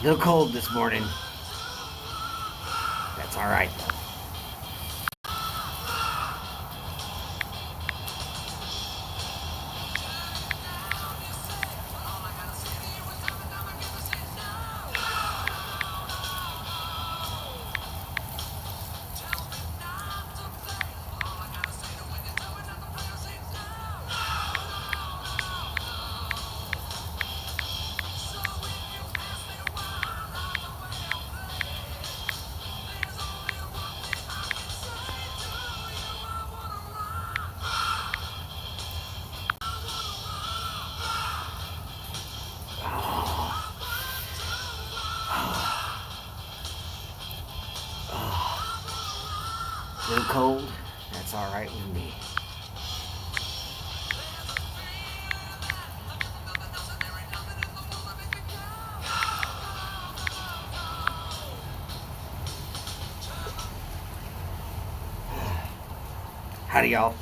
A little cold this morning. That's all right. A little cold. That's all right with me. Howdy, y'all.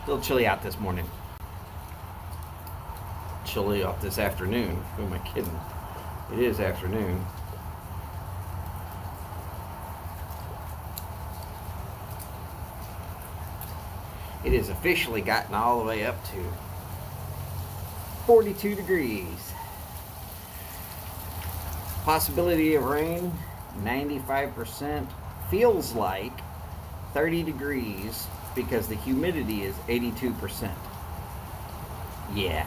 Still chilly out this morning. Chilly out this afternoon. Who am I kidding? It is afternoon. It has officially gotten all the way up to 42 degrees. Possibility of rain, 95%. Feels like 30 degrees because the humidity is 82%. Yeah.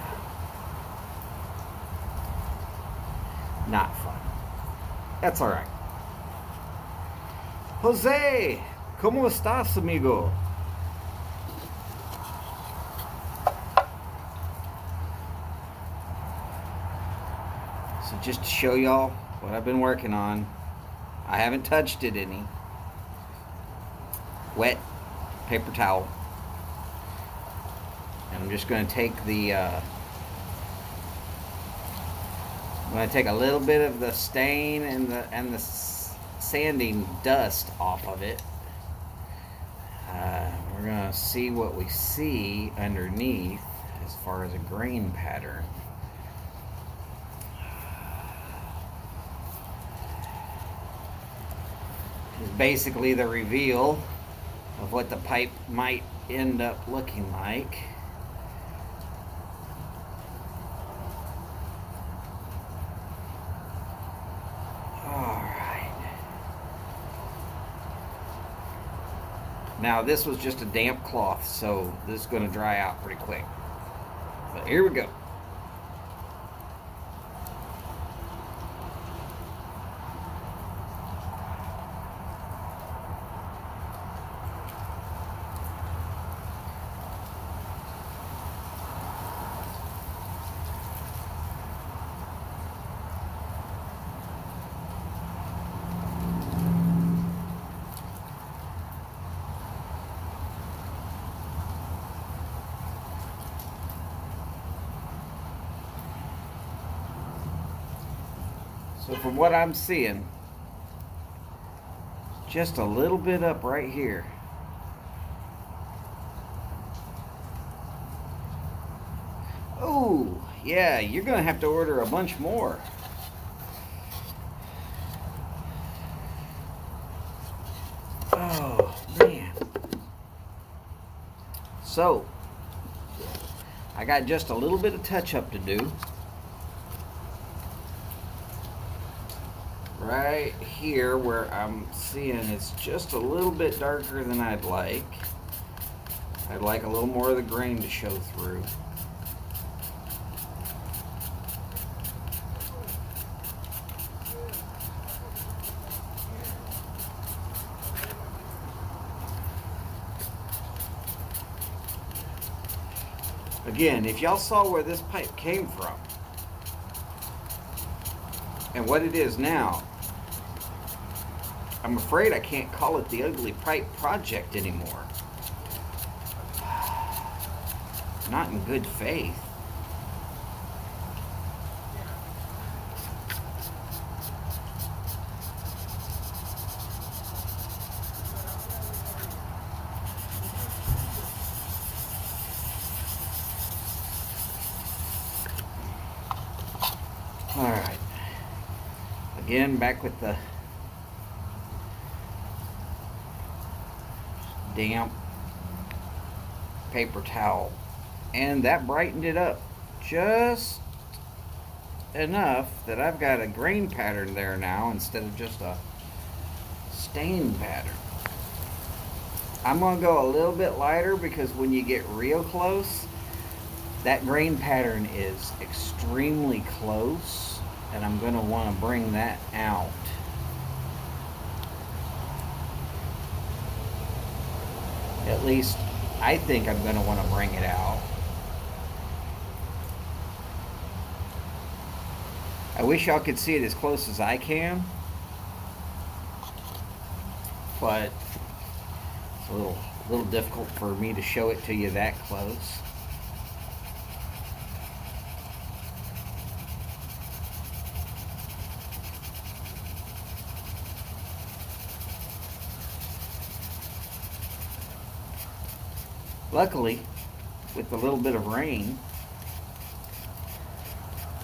Not fun. That's all right. Jose, ¿cómo estás, amigo? So just to show y'all what I've been working on, I haven't touched it any. Wet paper towel. And I'm just going to take I'm going to take a little bit of the stain and the sanding dust off of it. We're going to see what we see underneath as far as a grain pattern. It's basically the reveal of what the pipe might end up looking like. Now this was just a damp cloth, so this is going to dry out pretty quick. But here we go. So from what I'm seeing, just a little bit up right here. Oh, yeah, you're going to have to order a bunch more. Oh, man. So, I got just a little bit of touch-up to do. Right here where I'm seeing it's just a little bit darker than I'd like. I'd like a little more of the grain to show through. Again, if y'all saw where this pipe came from and what it is now, I'm afraid I can't call it the Ugly Pipe Project anymore. Not in good faith. Alright. Again, back with the damp paper towel. And that brightened it up just enough that I've got a grain pattern there now instead of just a stain pattern. I'm going to go a little bit lighter because when you get real close, that grain pattern is extremely close, and I'm going to want to bring that out. At least I think I'm going to want to bring it out. I wish y'all could see it as close as I can, but it's a little difficult for me to show it to you that close. Luckily, with a little bit of rain,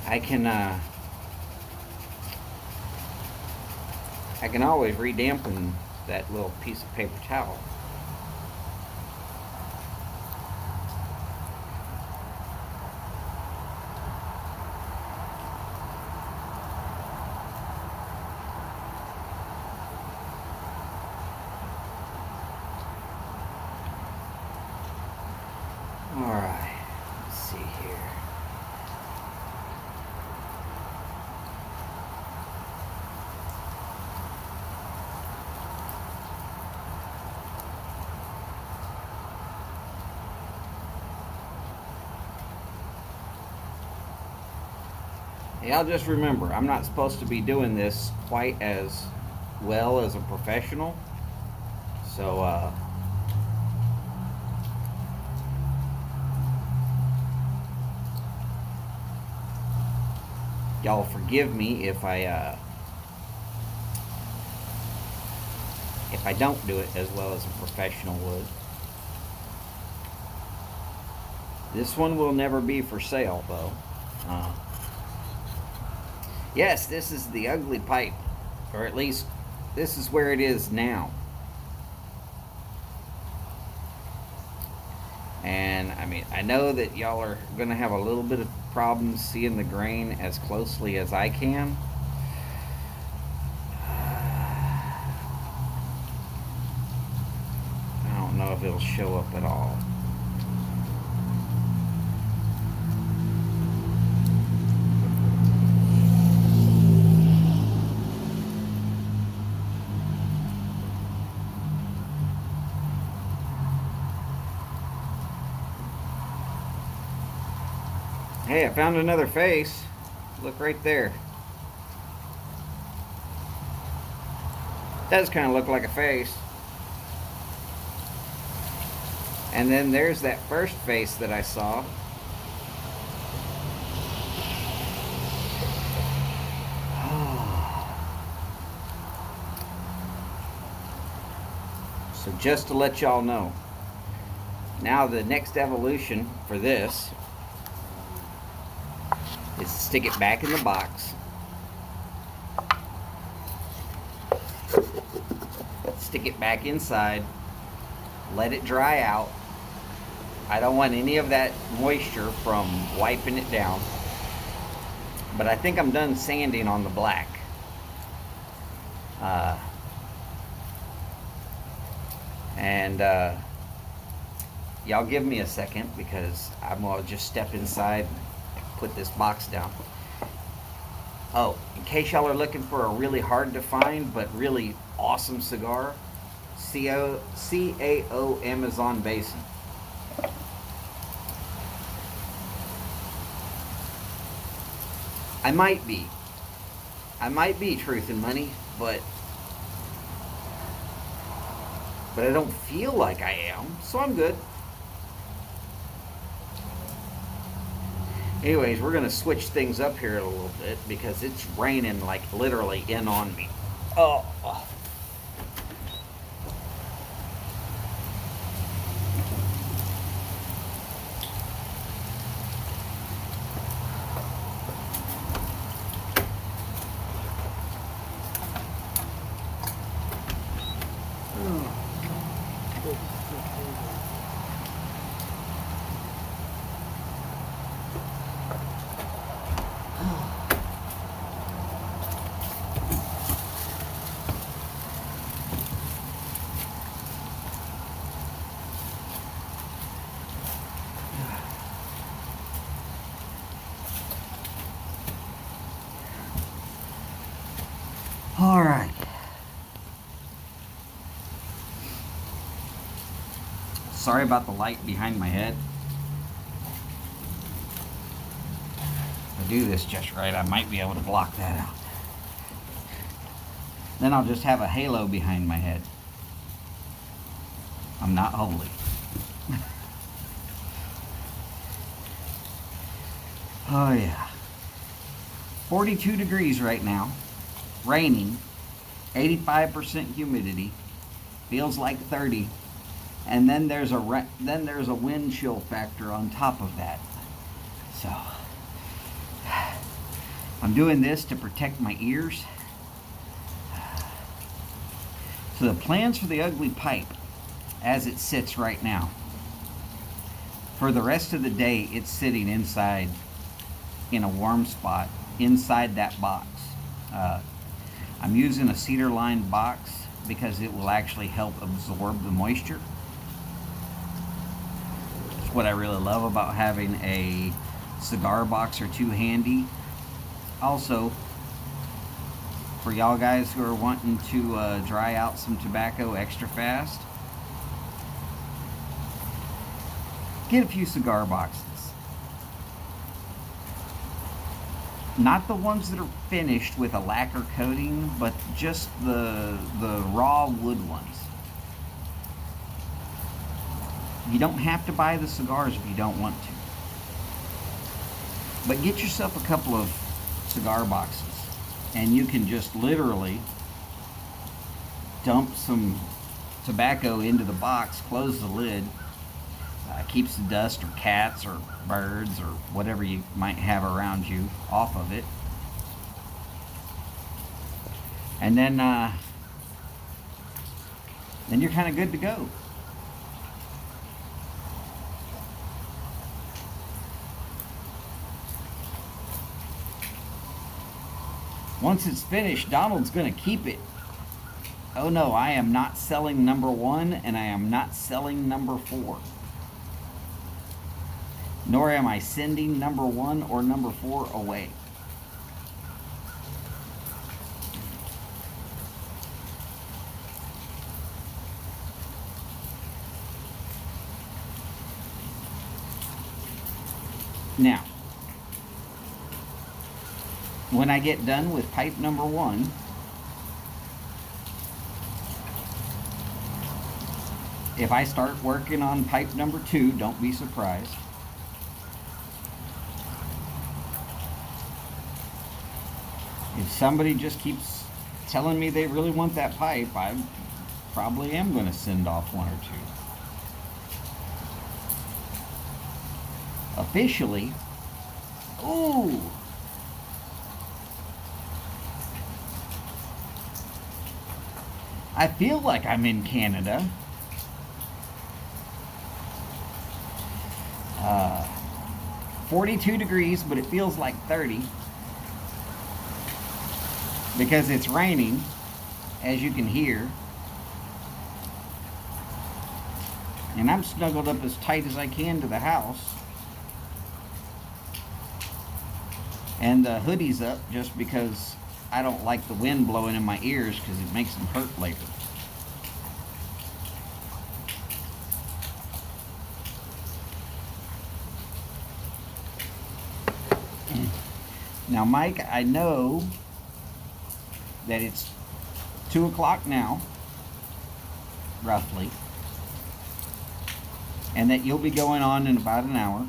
I can always redampen that little piece of paper towel. Alright, let's see here. Y'all just remember, I'm not supposed to be doing this quite as well as a professional. So, y'all forgive me if I don't do it as well as a professional would. This one will never be for sale, though. Yes, this is the ugly pipe, or at least this is where it is now. And I mean, I know that y'all are going to have a little bit of problems seeing the grain as closely as I can. I don't know if it'll show up at all. Hey, I found another face. Look right there. Does kind of look like a face. And then there's that first face that I saw. So just to let y'all know, now the next evolution for this is to stick it back in the box, stick it back inside, let it dry out. I don't want any of that moisture from wiping it down, but I think I'm done sanding on the black. Y'all give me a second because I'm gonna just step inside and put this box down. Oh, in case y'all are looking for a really hard to find but really awesome cigar, CAO Amazon Basin. I might be Truth and Money, but I don't feel like I am, so I'm good. Anyways, we're gonna switch things up here a little bit because it's raining like literally in on me. Oh. Sorry about the light behind my head. If I do this just right, I might be able to block that out. Then I'll just have a halo behind my head. I'm not holy. Oh yeah. 42 degrees right now. Raining. 85% humidity. Feels like 30. And then there's a wind chill factor on top of that. So I'm doing this to protect my ears. So the plans for the ugly pipe as it sits right now. For the rest of the day, it's sitting inside in a warm spot inside that box. I'm using a cedar lined box because it will actually help absorb the moisture. It's what I really love about having a cigar box or two handy. Also, for y'all guys who are wanting to dry out some tobacco extra fast, get a few cigar boxes. Not the ones that are finished with a lacquer coating, but just the raw wood ones. You don't have to buy the cigars if you don't want to. But get yourself a couple of cigar boxes, and you can just literally dump some tobacco into the box, close the lid, keeps the dust or cats or birds or whatever you might have around you off of it. And then you're kind of good to go. Once it's finished, Donald's going to keep it. Oh no, I am not selling number 1 and I am not selling number 4. Nor am I sending number 1 or number 4 away. Now, when I get done with pipe number 1, if I start working on pipe number 2, don't be surprised. If somebody just keeps telling me they really want that pipe, I probably am going to send off 1 or 2. Officially, ooh, I feel like I'm in Canada. 42 degrees, but it feels like 30 because it's raining, as you can hear. And I'm snuggled up as tight as I can to the house. And the hoodie's up just because I don't like the wind blowing in my ears because it makes them hurt later. Now, Mike, I know that it's 2 o'clock now, roughly, and that you'll be going on in about an hour.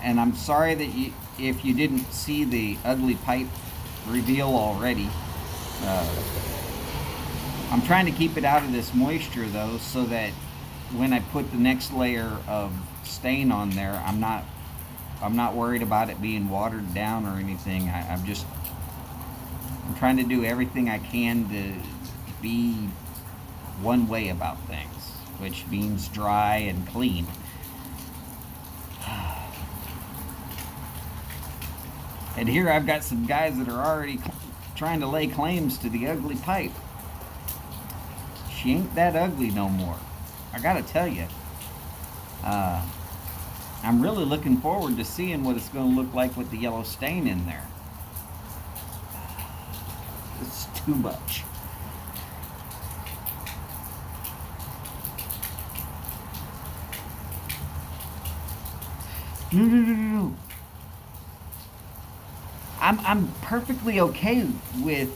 And I'm sorry that if you didn't see the ugly pipe reveal already. I'm trying to keep it out of this moisture, though, so that when I put the next layer of stain on there, I'm not worried about it being watered down or anything. I'm trying to do everything I can to be one way about things, which means dry and clean. And here I've got some guys that are already trying to lay claims to the ugly pipe. She ain't that ugly no more. I gotta tell you. I'm really looking forward to seeing what it's going to look like with the yellow stain in there. It's too much. No, no, no, no, no. I'm perfectly okay with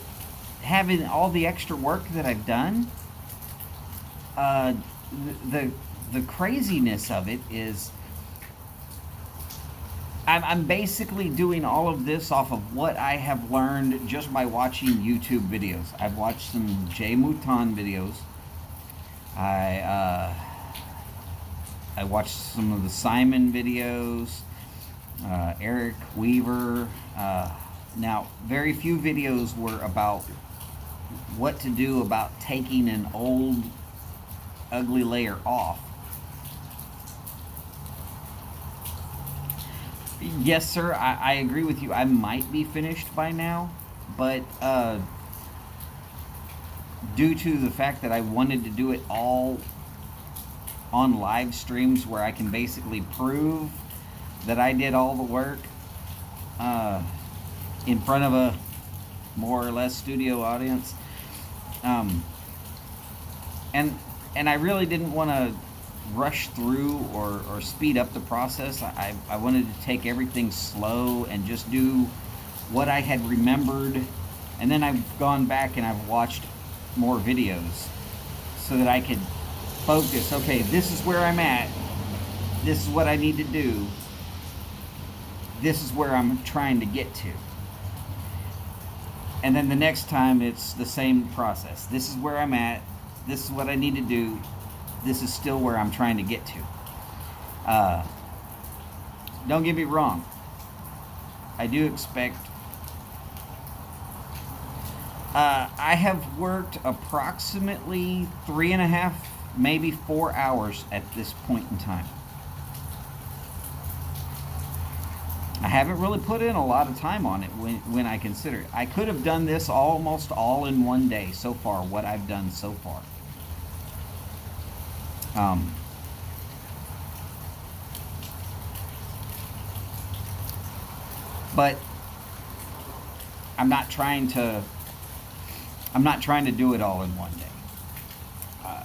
having all the extra work that I've done. Uh, the the craziness of it is I'm basically doing all of this off of what I have learned just by watching YouTube videos. I've watched some Jay Mouton videos. I I watched some of the Simon videos, Eric Weaver. Now, very few videos were about what to do about taking an old, ugly layer off. Yes, sir, I agree with you. I might be finished by now, but due to the fact that I wanted to do it all on live streams where I can basically prove that I did all the work uh, in front of a more or less studio audience. Um, and and I really didn't want to rush through or speed up the process. I wanted to take everything slow and just do what I had remembered. And then I've gone back and I've watched more videos so that I could focus. Okay, this is where I'm at. This is what I need to do. This is where I'm trying to get to. And then the next time it's the same process. This is where I'm at. This is what I need to do. This is still where I'm trying to get to. Don't get me wrong. I do expect. I have worked approximately 3.5, maybe 4 hours at this point in time. I haven't really put in a lot of time on it when I consider it. I could have done this almost all in one day so far, what I've done so far. But I'm not trying to do it all in one day.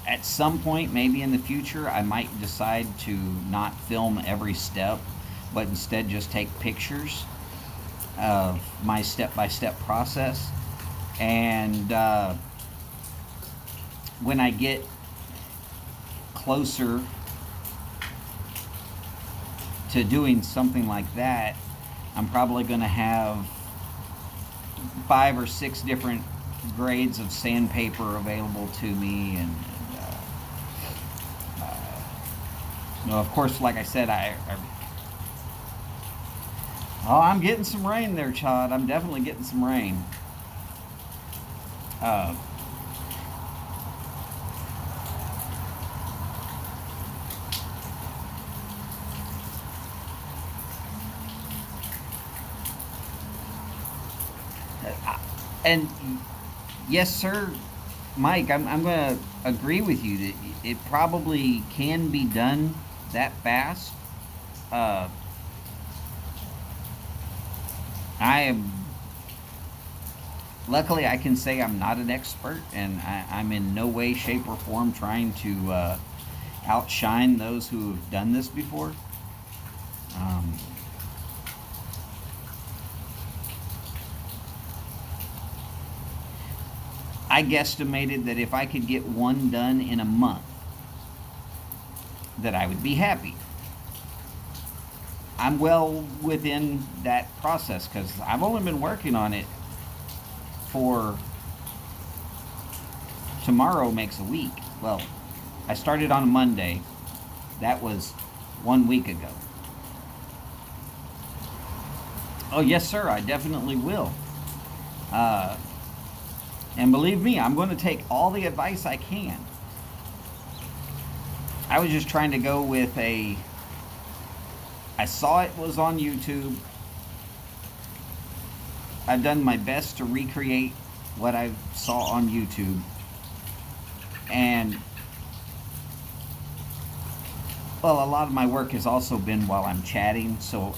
At some point, maybe in the future, I might decide to not film every step, but instead just take pictures of my step-by-step process. And when I get closer to doing something like that, I'm probably going to have 5 or 6 different grades of sandpaper available to me, and of course, like I said, I'm getting some rain there, Chad. I'm definitely getting some rain. Uh, and yes, sir, Mike, I'm going to agree with you that it probably can be done that fast. Uh, I am Luckily, I can say I'm not an expert, and I'm in no way, shape, or form trying to outshine those who have done this before. Um, I guesstimated that if I could get one done in a month, that I would be happy. I'm well within that process because I've only been working on it for tomorrow makes a week. Well, I started on a Monday. That was 1 week ago. Oh, yes, sir, I definitely will. And believe me, I'm going to take all the advice I can. I was just trying to go with I saw it was on YouTube. I've done my best to recreate what I saw on YouTube. And, well, a lot of my work has also been while I'm chatting, so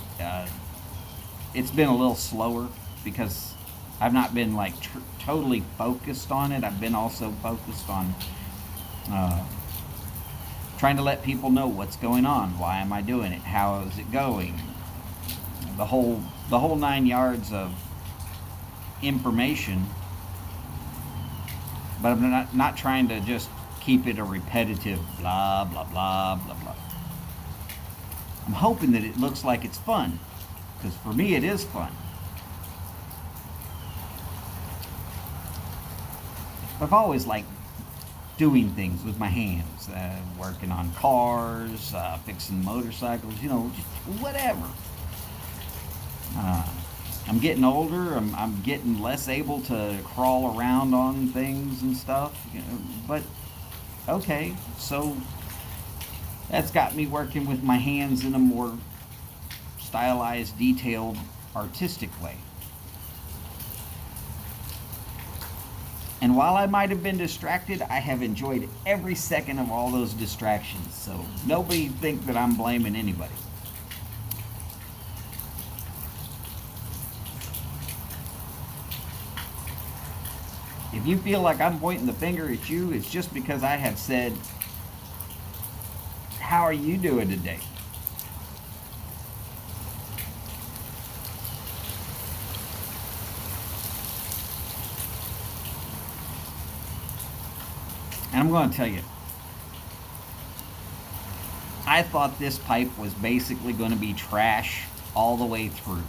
it's been a little slower because I've not been like totally focused on it. I've been also focused on trying to let people know what's going on, why am I doing it, how is it going, the whole 9 yards of information. But I'm not trying to just keep it a repetitive blah blah blah blah blah. I'm hoping that it looks like it's fun, because for me it is fun. I've always liked doing things with my hands, working on cars, fixing motorcycles, just whatever. I'm getting older. I'm getting less able to crawl around on things and stuff. But okay, so that's got me working with my hands in a more stylized, detailed, artistic way. And while I might have been distracted, I have enjoyed every second of all those distractions. So nobody think that I'm blaming anybody. If you feel like I'm pointing the finger at you, it's just because I have said, how are you doing today? And I'm going to tell you, I thought this pipe was basically going to be trash all the way through.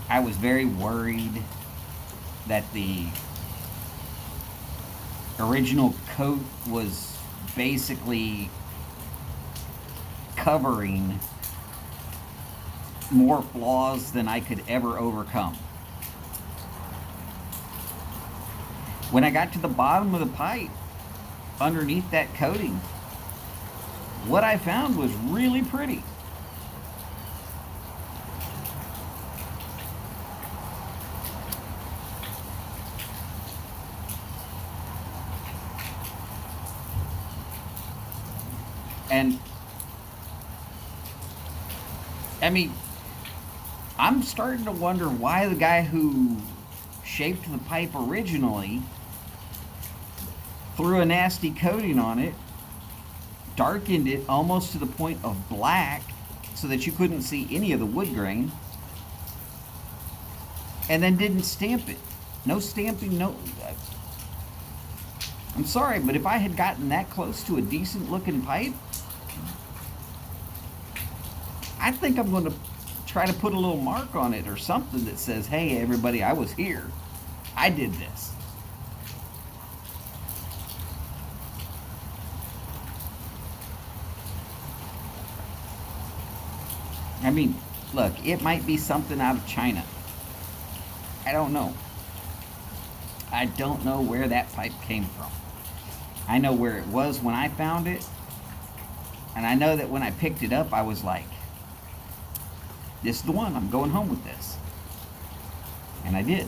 I was very worried that the original coat was basically covering more flaws than I could ever overcome. When I got to the bottom of the pipe, underneath that coating, what I found was really pretty. And I mean, I'm starting to wonder why the guy who shaped the pipe originally threw a nasty coating on it, darkened it almost to the point of black so that you couldn't see any of the wood grain, and then didn't stamp it. No stamping, no. I'm sorry, but if I had gotten that close to a decent looking pipe, I think I'm going to try to put a little mark on it or something that says, hey, everybody, I was here. I did this. I mean, look, it might be something out of China. I don't know. I don't know where that pipe came from. I know where it was when I found it. And I know that when I picked it up, I was like, this is the one. I'm going home with this. And I did.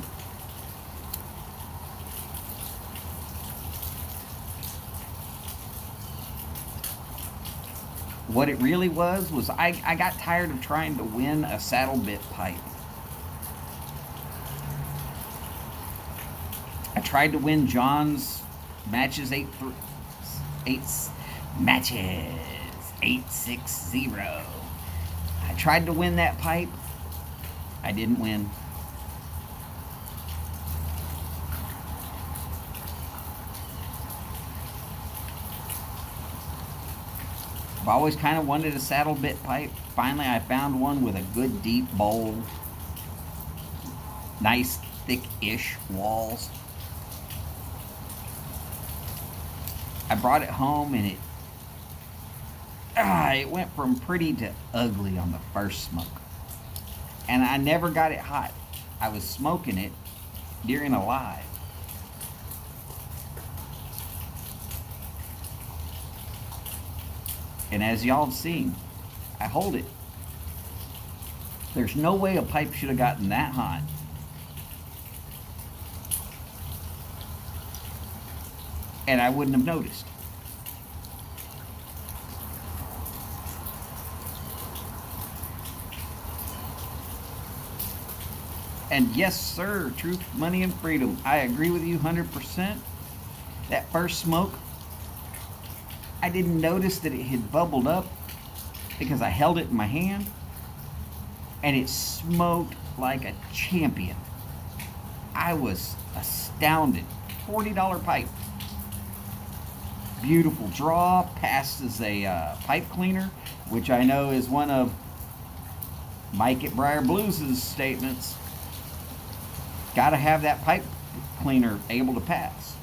What it really was I got tired of trying to win a saddle bit pipe. I tried to win John's matches 860. I tried to win that pipe. I didn't win. I've always kind of wanted a saddle bit pipe. Finally, I found one with a good deep bowl. Nice thick-ish walls. I brought it home and it went from pretty to ugly on the first smoke. And I never got it hot. I was smoking it during a live. And as y'all have seen, I hold it. There's no way a pipe should have gotten that hot. And I wouldn't have noticed. And yes, sir, truth, money, and freedom. I agree with you 100%. That first smoke, I didn't notice that it had bubbled up because I held it in my hand, and it smoked like a champion. I was astounded. $40 pipe. Beautiful draw, passed as a pipe cleaner, which I know is one of Mike at Briar Blues' statements. Got to have that pipe cleaner able to pass.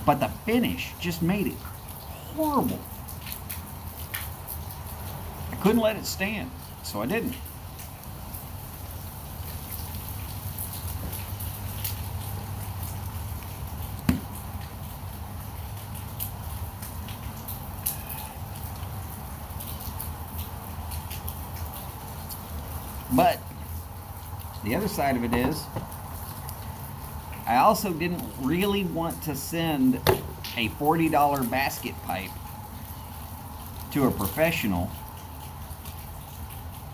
But the finish just made it horrible. I couldn't let it stand, so I didn't. But the other side of it is, I also didn't really want to send a $40 basket pipe to a professional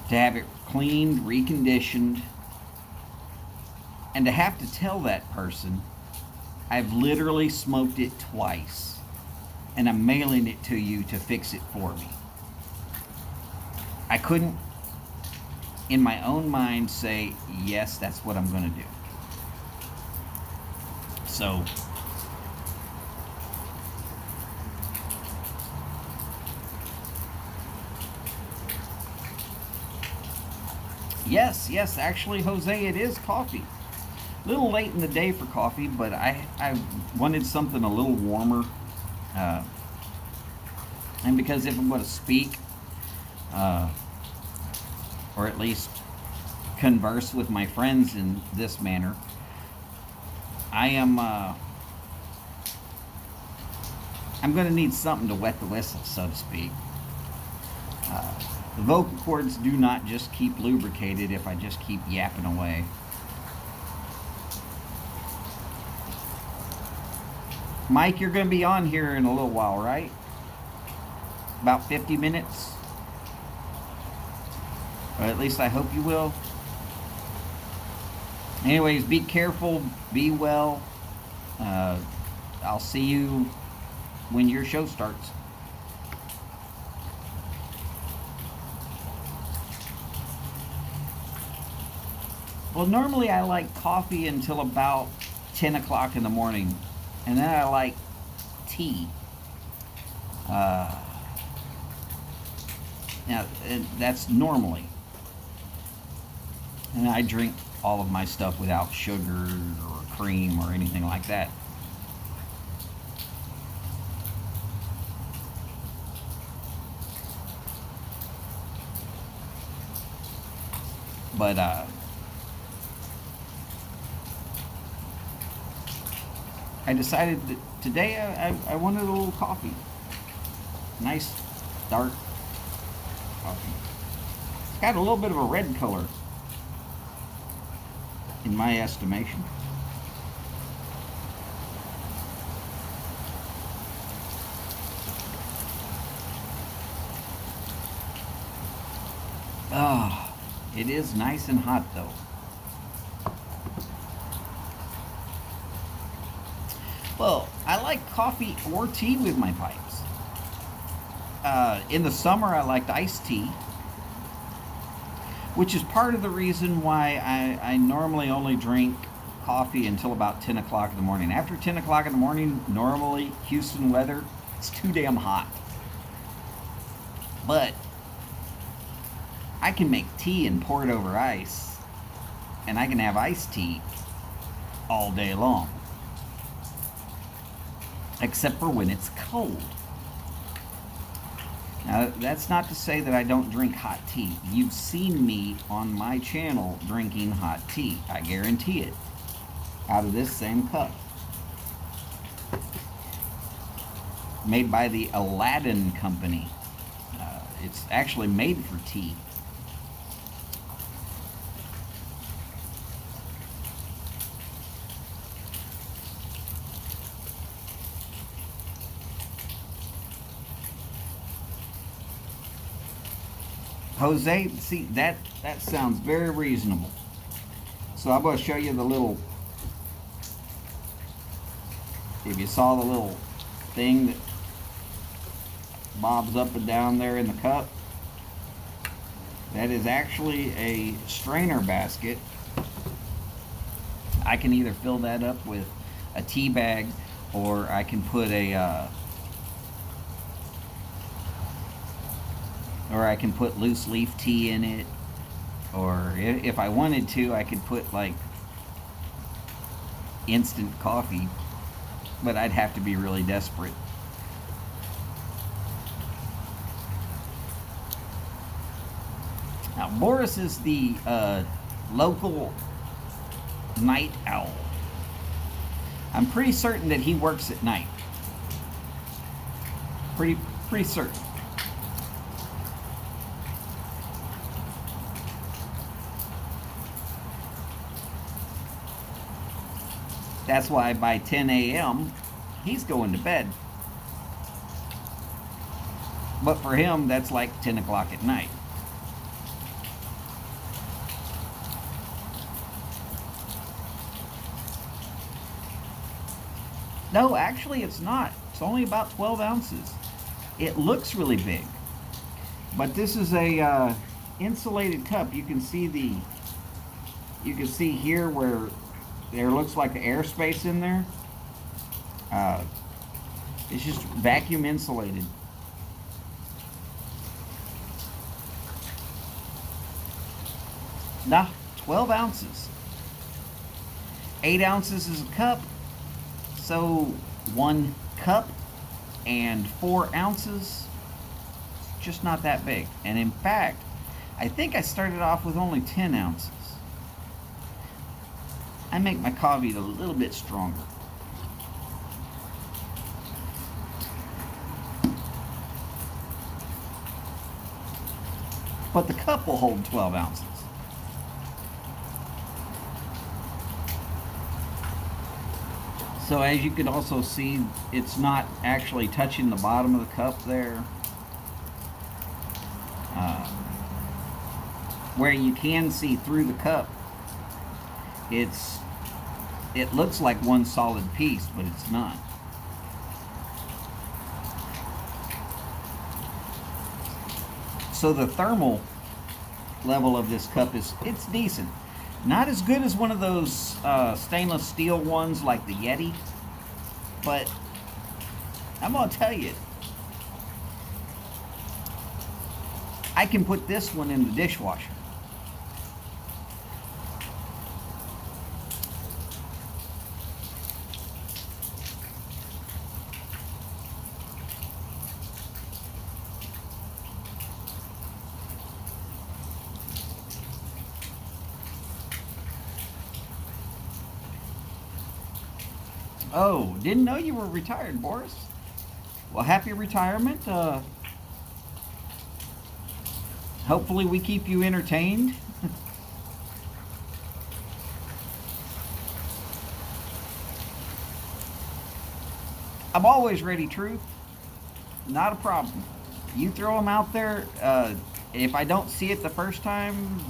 to have it cleaned, reconditioned, and to have to tell that person, I've literally smoked it twice and I'm mailing it to you to fix it for me. I couldn't, in my own mind, say, yes, that's what I'm going to do. So, yes, actually, Jose, it is coffee. A little late in the day for coffee, but I wanted something a little warmer. And because if I'm going to speak, or at least converse with my friends in this manner, I am I'm going to need something to wet the whistle, so to speak. The vocal cords do not just keep lubricated if I just keep yapping away. Mike, you're going to be on here in a little while, right? About 50 minutes? Or at least I hope you will. Anyways, be careful, be well. I'll see you when your show starts. Well, normally I like coffee until about 10 o'clock in the morning, and then I like tea. Now, that's normally. And I drink all of my stuff without sugar or cream or anything like that. But I decided that today I wanted a little coffee. Nice, dark coffee. It's got a little bit of a red color, in my estimation. Ah, it is nice and hot though. Well, I like coffee or tea with my pipes. In the summer, I liked iced tea, which is part of the reason why I normally only drink coffee until about 10 o'clock in the morning. After 10 o'clock in the morning, normally, Houston weather, it's too damn hot. But I can make tea and pour it over ice, and I can have iced tea all day long. Except for when it's cold. Now, that's not to say that I don't drink hot tea. You've seen me on my channel drinking hot tea. I guarantee it. Out of this same cup. Made by the Aladdin Company. It's actually made for tea. Jose, see, that sounds very reasonable. So I'm going to show you the little If you saw the little thing that bobs up and down there in the cup, that is actually a strainer basket. I can either fill that up with a tea bag, or I can put loose leaf tea in it, or if I wanted to, I could put like instant coffee, but I'd have to be really desperate. Now, Boris is the local night owl. I'm pretty certain that he works at night. Pretty certain. That's why by 10 a.m. he's going to bed. But for him, that's like 10 o'clock at night. No, actually it's not. It's only about 12 ounces. It looks really big. But this is a insulated cup. You can see here where there looks like the airspace in there. It's just vacuum insulated. Nah, 12 ounces. 8 ounces is a cup. So 1 cup and 4 ounces, just not that big. And in fact, I think I started off with only 10 ounces. I make my coffee a little bit stronger. But the cup will hold 12 ounces. So as you can also see, it's not actually touching the bottom of the cup there. Where you can see through the cup, it looks like one solid piece, but it's not. So the thermal level of this cup it's decent. Not as good as one of those stainless steel ones like the Yeti, but I'm gonna tell you, I can put this one in the dishwasher. Oh, didn't know you were retired, Boris. Well, happy retirement. Hopefully we keep you entertained. I'm always ready, Truth. Not a problem. You throw them out there. If I don't see it the first time,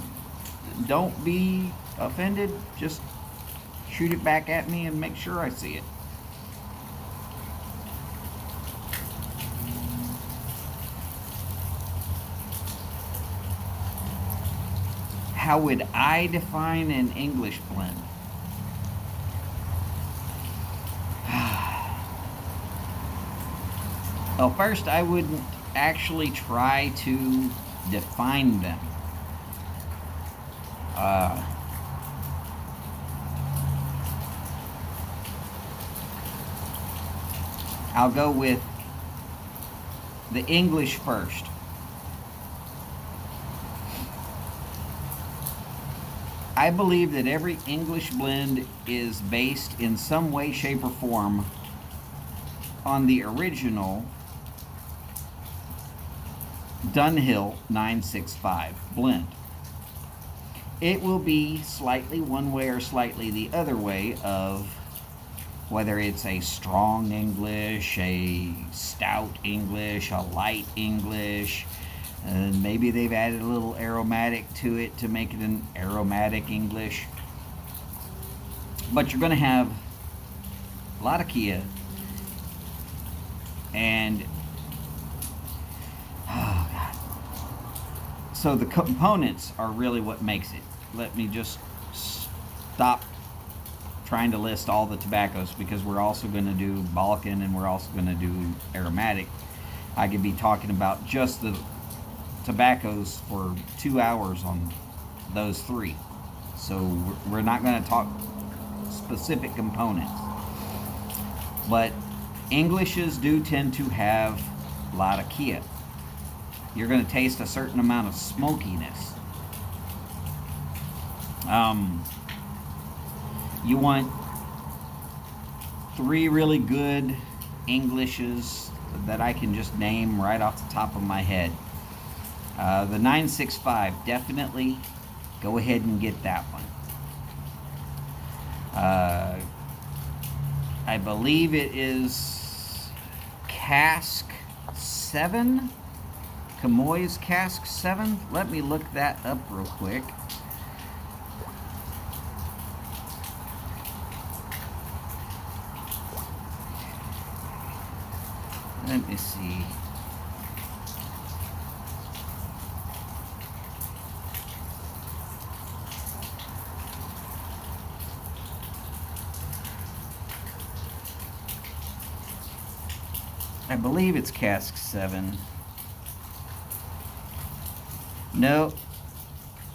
don't be offended. Just shoot it back at me and make sure I see it. How would I define an English blend? Well, first I wouldn't actually try to define them. I'll go with the English first. I believe that every English blend is based in some way, shape, or form on the original Dunhill 965 blend. It will be slightly one way or slightly the other way of whether it's a strong English, a stout English, a light English, and maybe they've added a little aromatic to it to make it an aromatic English. But you're going to have Latakia And oh God. So the components are really what makes it. Let me just stop trying to list all the tobaccos, because we're also going to do Balkan and we're also going to do aromatic. I could be talking about just the tobaccos for 2 hours on those three. So we're not going to talk specific components. But Englishes do tend to have a lot of kia. You're going to taste a certain amount of smokiness. You want 3 really good Englishes that I can just name right off the top of my head. The 965, definitely go ahead and get that one. I believe it is Cask 7. Camoys Cask 7. Let me look that up real quick. Let me see. I believe it's Cask 7. No,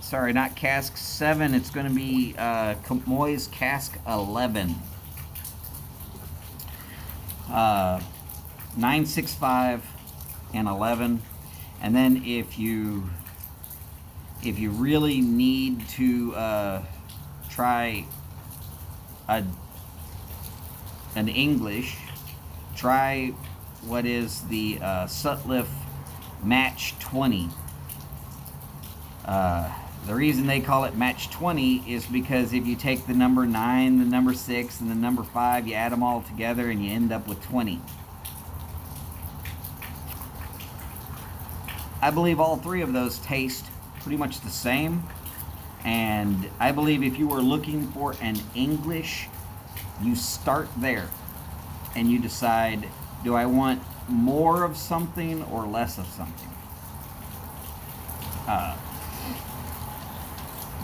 sorry, not Cask 7. It's going to be Camoys Cask 11. 965 and 11. And then if you really need to try an English, try what is the Sutliff Match 20. The reason they call it Match 20 is because if you take the number 9, the number 6, and the number 5, you add them all together and you end up with 20. I believe all 3 of those taste pretty much the same. And I believe if you were looking for an English, you start there and you decide, do I want more of something or less of something?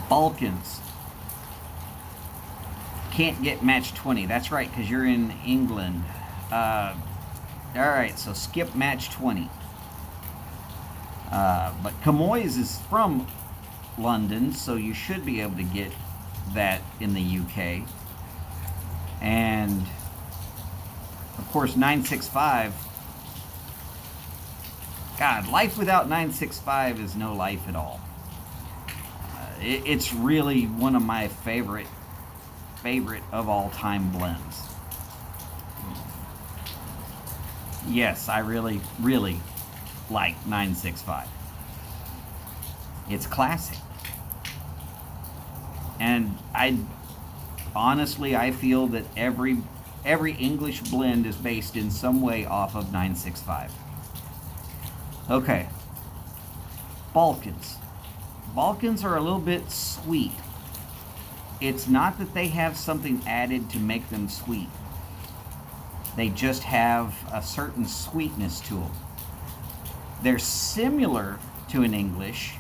Balkans. Can't get Match 20. That's right, because you're in England. Alright, so skip Match 20. But Camoys is from London, so you should be able to get that in the UK. And of course 965. God, life without 965 is no life at all. It's really one of my favorite of all time blends. Yes, I really like 965. It's classic. And I feel that every English blend is based in some way off of 965. Okay. Balkans. Balkans are a little bit sweet. It's not that they have something added to make them sweet. They just have a certain sweetness to them. They're similar to an English,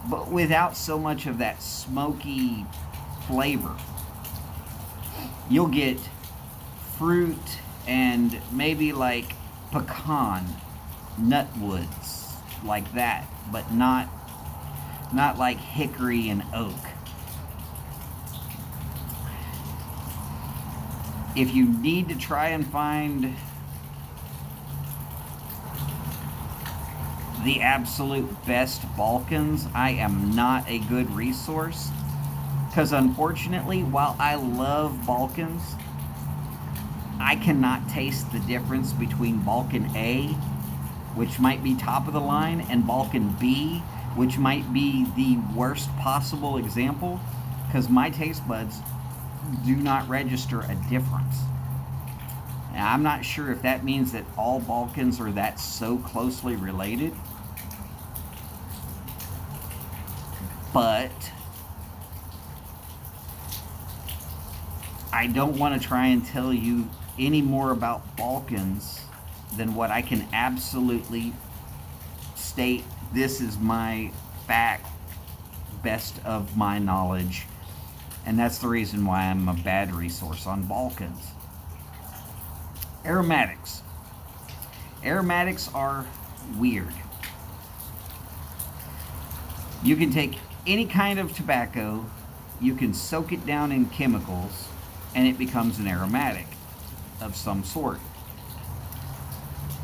but without so much of that smoky flavor. You'll get fruit and maybe like pecan, nut woods, like that, but not like hickory and oak. If you need to try and find the absolute best Balkans, I am not a good resource, because unfortunately, while I love Balkans, I cannot taste the difference between Balkan A, which might be top of the line, and Balkan B, which might be the worst possible example, because my taste buds do not register a difference. Now, I'm not sure if that means that all Balkans are that so closely related, but I don't want to try and tell you any more about Balkans than what I can absolutely state. This is my fact, best of my knowledge, and that's the reason why I'm a bad resource on Balkans. Aromatics. Aromatics are weird. You can take any kind of tobacco, you can soak it down in chemicals, and it becomes an aromatic of some sort.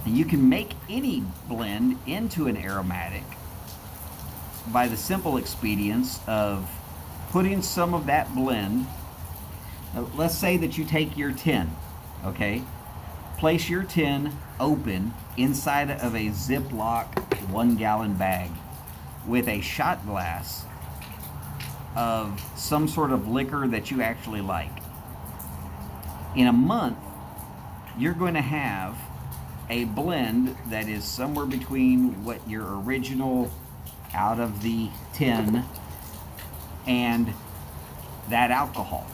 And you can make any blend into an aromatic by the simple expedience of putting some of that blend. Let's say that you take your tin, okay? Place your tin open inside of a Ziploc 1-gallon bag with a shot glass of some sort of liquor that you actually like. In a month, you're going to have a blend that is somewhere between what your original out of the tin and that alcohol.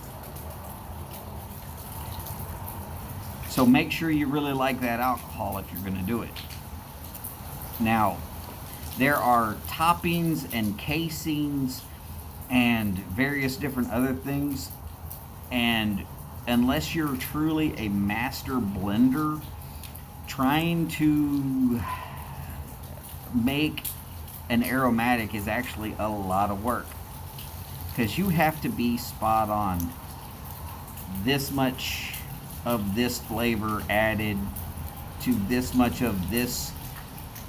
So make sure you really like that alcohol if you're going to do it. Now, there are toppings and casings and various different other things, and unless you're truly a master blender, trying to make an aromatic is actually a lot of work, because you have to be spot on. This much of this flavor added to this much of this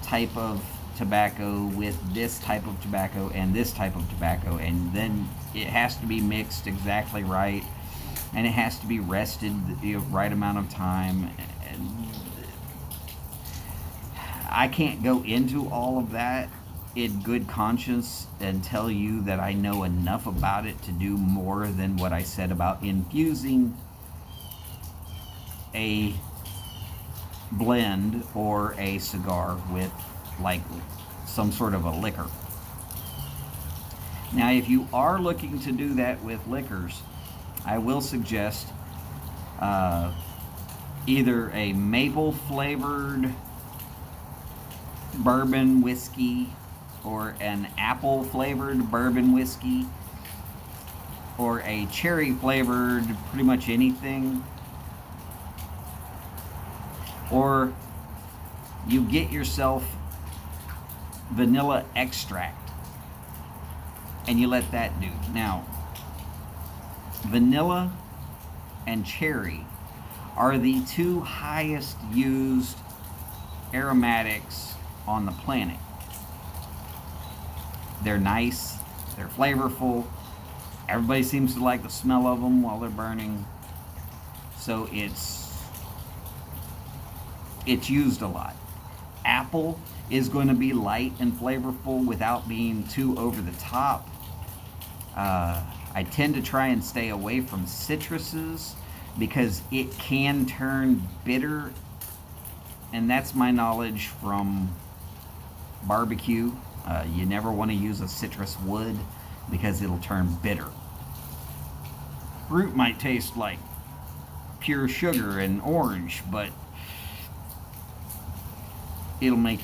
type of tobacco with this type of tobacco and this type of tobacco, and then it has to be mixed exactly right, and it has to be rested the right amount of time. And I can't go into all of that in good conscience and tell you that I know enough about it to do more than what I said about infusing a blend or a cigar with like some sort of a liquor. Now, if you are looking to do that with liquors, I will suggest either a maple flavored bourbon whiskey, or an apple flavored bourbon whiskey, or a cherry flavored pretty much anything. Or you get yourself vanilla extract and you let that do. Now, vanilla and cherry are the two highest used aromatics on the planet. They're nice, they're flavorful, everybody seems to like the smell of them while they're burning, so it's used a lot. Apple is going to be light and flavorful without being too over the top. I tend to try and stay away from citruses because it can turn bitter, and that's my knowledge from barbecue. You never want to use a citrus wood because it'll turn bitter. Fruit might taste like pure sugar and orange, but it'll make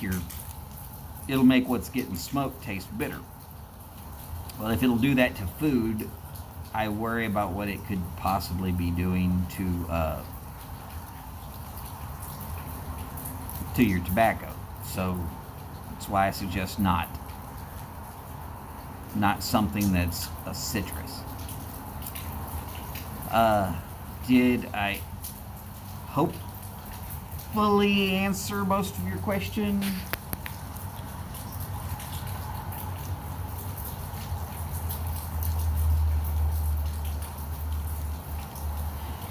what's getting smoked taste bitter. Well, if it'll do that to food, I worry about what it could possibly be doing to your tobacco. So that's why I suggest not something that's a citrus. Did I hopefully answer most of your question?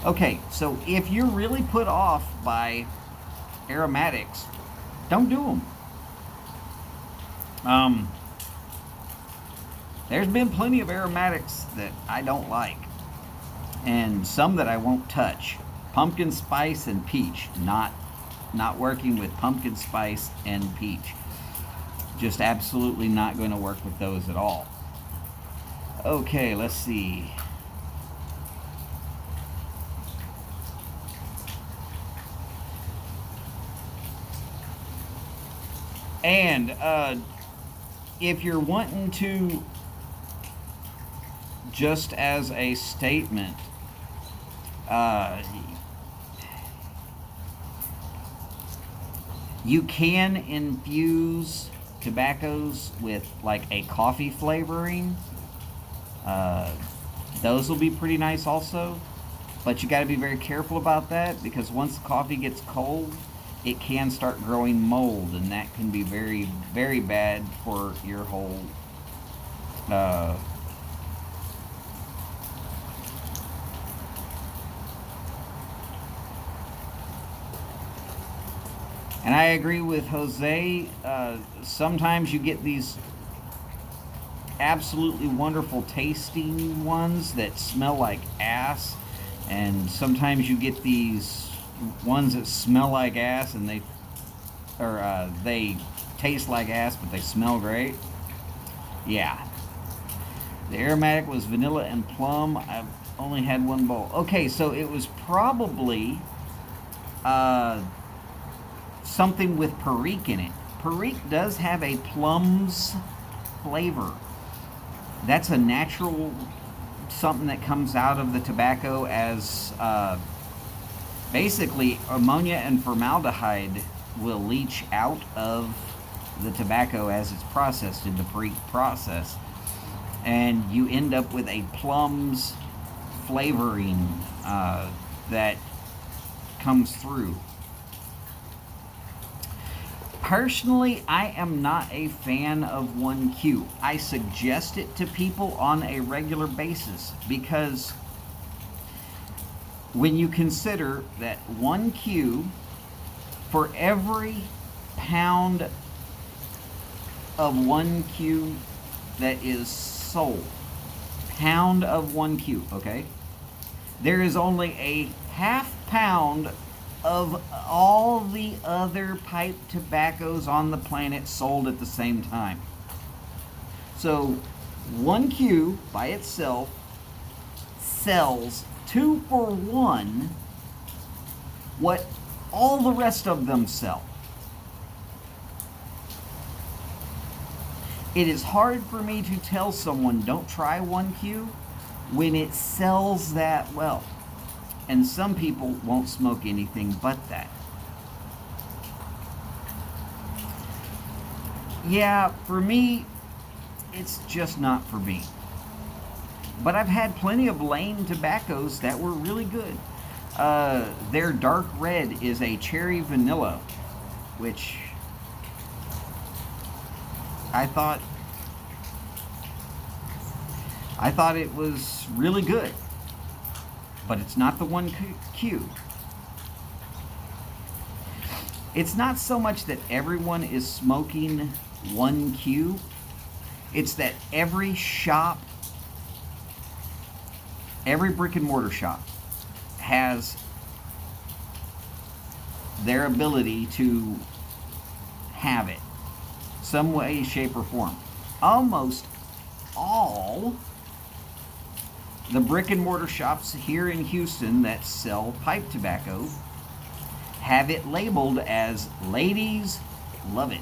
Okay, so if you're really put off by aromatics, don't do them. There's been plenty of aromatics that I don't like, and some that I won't touch. Pumpkin spice and peach, not working with pumpkin spice and peach. Just absolutely not going to work with those at all. Okay, let's see. And if you're wanting to, just as a statement, uh, you can infuse tobaccos with like a coffee flavoring. Uh, those will be pretty nice also. But you got to be very careful about that, because once the coffee gets cold, it can start growing mold, and that can be very, very bad for your whole uh, and I agree with Jose. Sometimes you get these absolutely wonderful tasting ones that smell like ass, and sometimes you get these ones that smell like ass and they taste like ass but they smell great. Yeah, the aromatic was vanilla and plum. I've only had one bowl. Okay, so it was probably uh, something with perique in it. Perique does have a plums flavor. That's a natural something that comes out of the tobacco as basically ammonia and formaldehyde will leach out of the tobacco as it's processed in the perique process, and you end up with a plums flavoring that comes through. Personally, I am not a fan of 1Q. I suggest it to people on a regular basis because when you consider that 1Q, for every pound of 1Q that is sold, pound of 1Q, okay, there is only a half pound of all the other pipe tobaccos on the planet sold at the same time. So 1Q by itself sells 2 for 1 what all the rest of them sell. It is hard for me to tell someone don't try 1Q when it sells that well. And some people won't smoke anything but that. Yeah, for me, it's just not for me. But I've had plenty of Lane tobaccos that were really good. Their dark red is a cherry vanilla, which I thought it was really good. But it's not the 1Q. It's not so much that everyone is smoking 1Q. It's that every shop, every brick and mortar shop has their ability to have it some way, shape, or form. Almost all the brick and mortar shops here in Houston that sell pipe tobacco have it labeled as ladies love it.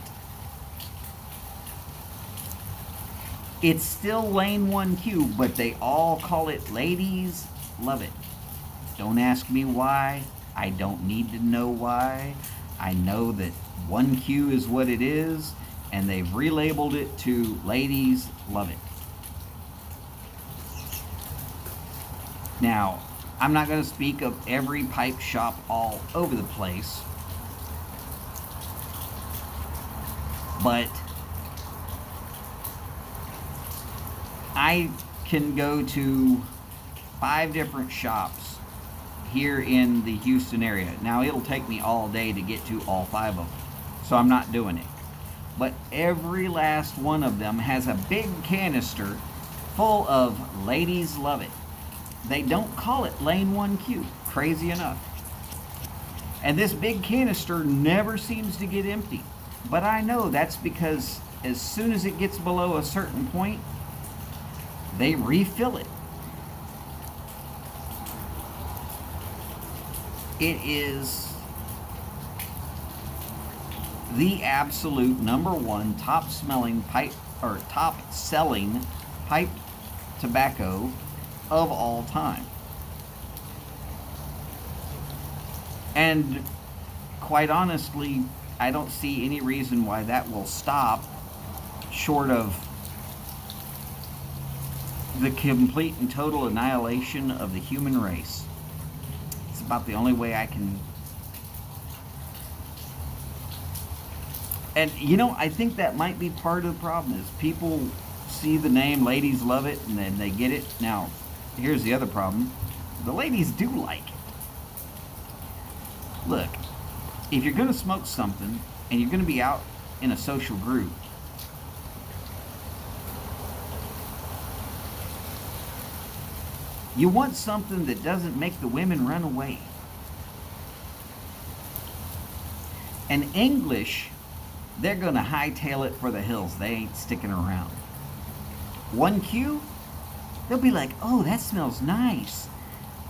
It's still Lane 1Q, but they all call it ladies love it. Don't ask me why. I don't need to know why. I know that 1Q is what it is, and they've relabeled it to ladies love it. Now, I'm not going to speak of every pipe shop all over the place, but I can go to 5 different shops here in the Houston area. Now, it'll take me all day to get to all 5 of them, so I'm not doing it. But every last one of them has a big canister full of ladies love it. They don't call it Lane 1Q, crazy enough. And this big canister never seems to get empty. But I know that's because as soon as it gets below a certain point, they refill it. It is the absolute number one top smelling pipe or top selling pipe tobacco of all time. And quite honestly, I don't see any reason why that will stop, short of the complete and total annihilation of the human race. It's about the only way I can. And I think that might be part of the problem is people see the name, ladies love it, and then they get it. Now, here's the other problem. The ladies do like it. Look, if you're going to smoke something and you're going to be out in a social group, you want something that doesn't make the women run away. And English, they're going to hightail it for the hills. They ain't sticking around. 1Q, they'll be like, oh, that smells nice.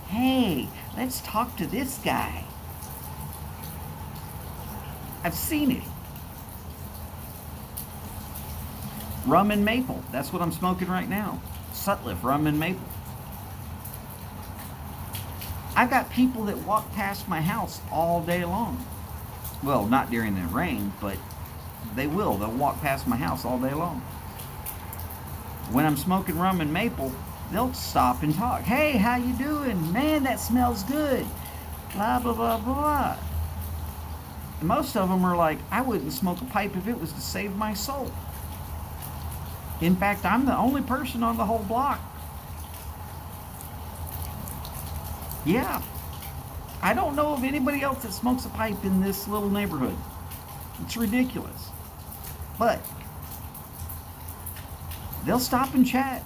Hey, let's talk to this guy. I've seen it. Rum and maple. That's what I'm smoking right now. Sutliff rum and maple. I've got people that walk past my house all day long. Well, not during the rain, but they will. They'll walk past my house all day long. When I'm smoking rum and maple, they'll stop and talk. Hey, how you doing? Man, that smells good. Blah, blah, blah, blah. And most of them are like, I wouldn't smoke a pipe if it was to save my soul. In fact, I'm the only person on the whole block. Yeah. I don't know of anybody else that smokes a pipe in this little neighborhood. It's ridiculous. But they'll stop and chat.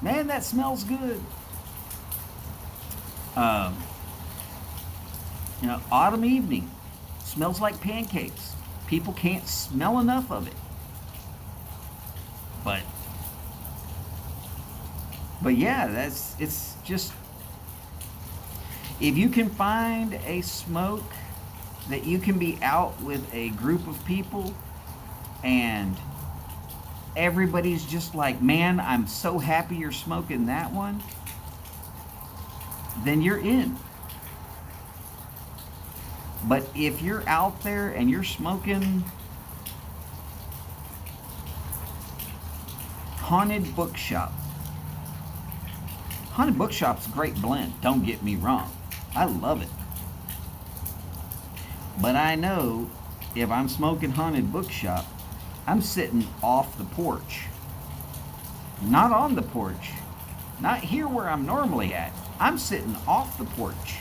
Man, that smells good. Autumn evening. Smells like pancakes. People can't smell enough of it. But yeah, it's just, if you can find a smoke that you can be out with a group of people and everybody's just like, man, I'm so happy you're smoking that one, then you're in. But if you're out there and you're smoking Haunted Bookshop. Haunted Bookshop's a great blend, don't get me wrong. I love it. But I know if I'm smoking Haunted Bookshop, I'm sitting off the porch. Not on the porch. Not here where I'm normally at. I'm sitting off the porch.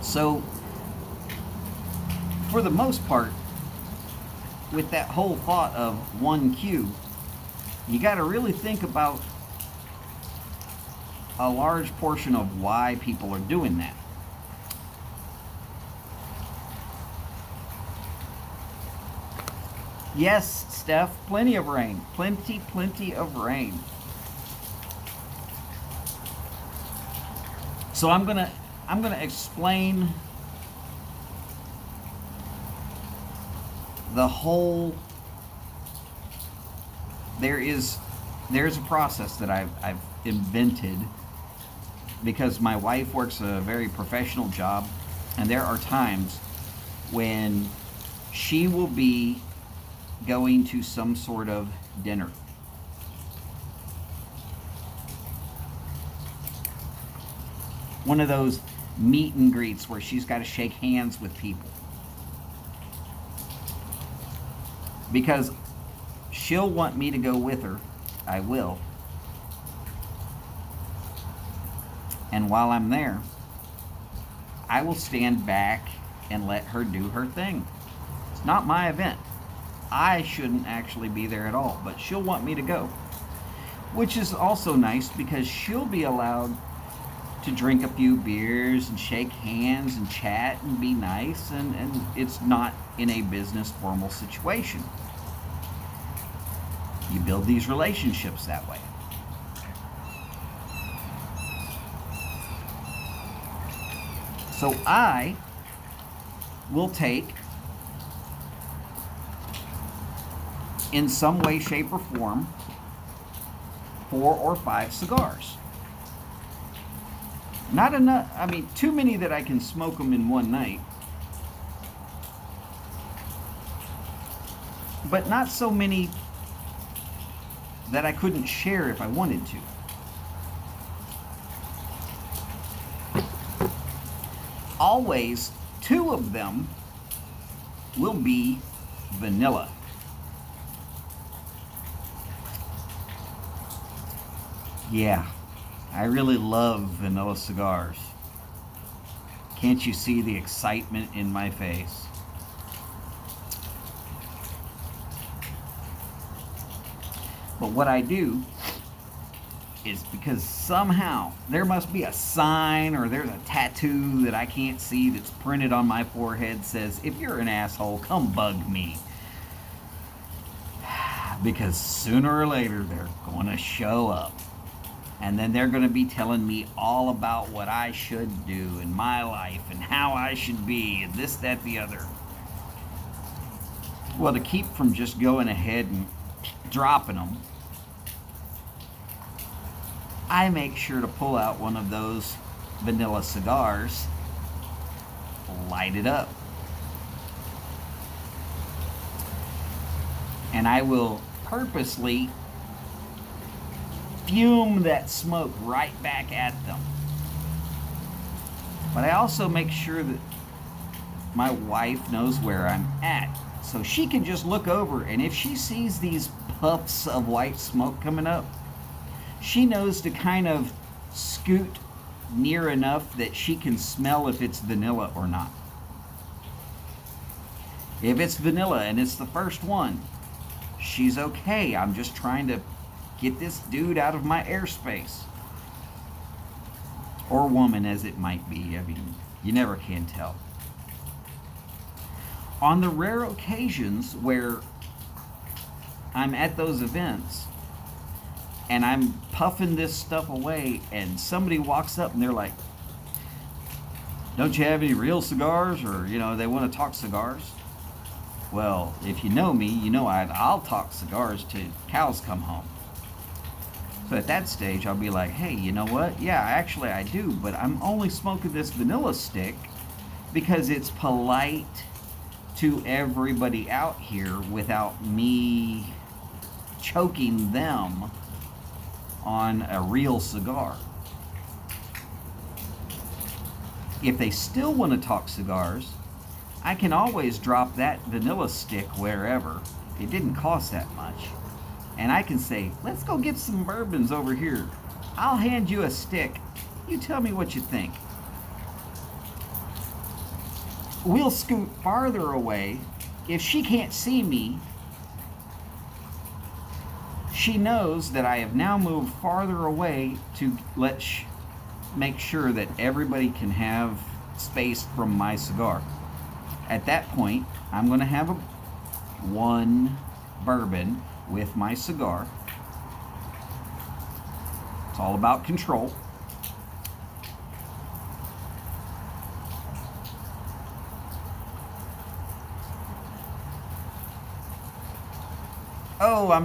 So, for the most part, with that whole thought of 1Q, you got to really think about a large portion of why people are doing that. Yes, Steph, plenty of rain. Plenty of rain. So I'm gonna explain the whole. There's a process that I've invented because my wife works a very professional job, and there are times when she will be going to some sort of dinner. One of those meet and greets where she's got to shake hands with people. Because she'll want me to go with her. I will. And while I'm there, I will stand back and let her do her thing. It's not my event. I shouldn't actually be there at all, but she'll want me to go. Which is also nice because she'll be allowed to drink a few beers and shake hands and chat and be nice, and it's not in a business formal situation. You build these relationships that way. So I will take, in some way, shape, or form, 4 or 5 cigars. Not enough, I mean, too many that I can smoke them in one night, but not so many that I couldn't share if I wanted to. Always 2 of them will be vanilla. Yeah, I really love vanilla cigars. Can't you see the excitement in my face? But what I do is, because somehow there must be a sign or there's a tattoo that I can't see that's printed on my forehead, says, if you're an asshole, come bug me. Because sooner or later they're going to show up. And then they're going to be telling me all about what I should do in my life and how I should be and this, that, the other. Well, to keep from just going ahead and dropping them, I make sure to pull out one of those vanilla cigars, light it up, and I will purposely fume that smoke right back at them. But I also make sure that my wife knows where I'm at, so she can just look over, and if she sees these puffs of white smoke coming up, she knows to kind of scoot near enough that she can smell if it's vanilla or not. If it's vanilla and it's the first one, she's okay. I'm just trying to get this dude out of my airspace. Or woman, as it might be. I mean, you never can tell. On the rare occasions where I'm at those events and I'm puffing this stuff away and somebody walks up and they're like, don't you have any real cigars? Or, they want to talk cigars. Well, if you know me, you know I'll talk cigars till cows come home. So at that stage, I'll be like, hey, you know what? Yeah, actually I do, but I'm only smoking this vanilla stick because it's polite to everybody out here without me choking them on a real cigar. If they still want to talk cigars, I can always drop that vanilla stick wherever. It didn't cost that much. And I can say, let's go get some bourbons over here. I'll hand you a stick. You tell me what you think. We'll scoot farther away. If she can't see me, she knows that I have now moved farther away to make sure that everybody can have space from my cigar. At that point, I'm going to have one bourbon with my cigar. It's all about control. Oh, I'm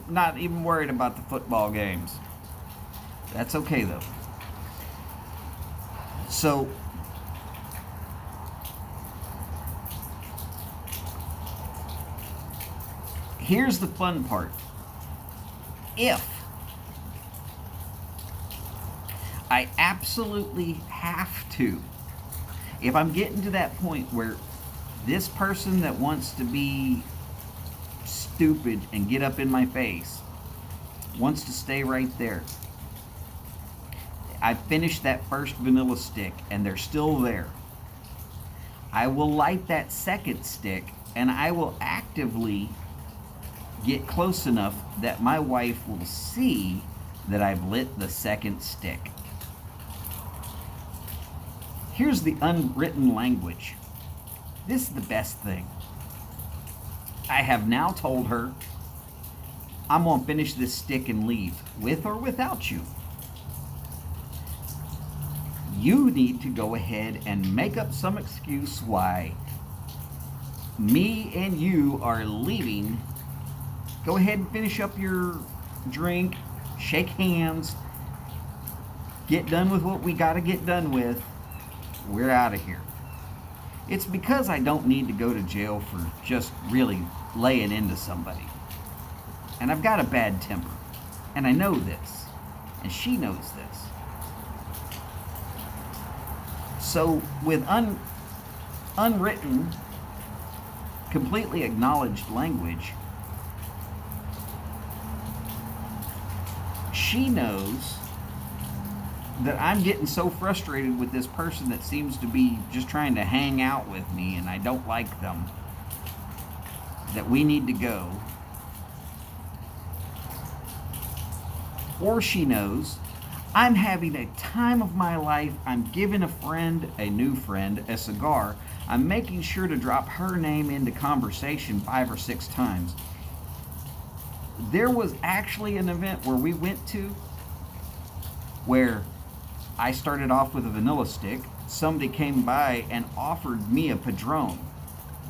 not even worried about the football games. That's okay though. So, here's the fun part. If I absolutely have to, if I'm getting to that point where this person that wants to be stupid and get up in my face wants to stay right there, I finished that first vanilla stick and they're still there, I will light that second stick and I will actively get close enough that my wife will see that I've lit the second stick. Here's the unwritten language. This is the best thing. I have now told her, I'm going to finish this stick and leave, with or without you. you need to go ahead and make up some excuse why me and you are leaving. Go ahead and finish up your drink, shake hands, get done with what we got to get done with. We're out of here. It's because I don't need to go to jail for just really laying into somebody. And I've got a bad temper. And I know this. And she knows this. So with unwritten, completely acknowledged language, she knows that I'm getting so frustrated with this person that seems to be just trying to hang out with me and I don't like them, that we need to go. Or she knows I'm having a time of my life. I'm giving a new friend, a cigar. I'm making sure to drop her name into conversation 5 or 6 times. There was actually an event where we went to where I started off with a vanilla stick. Somebody came by and offered me a Padron.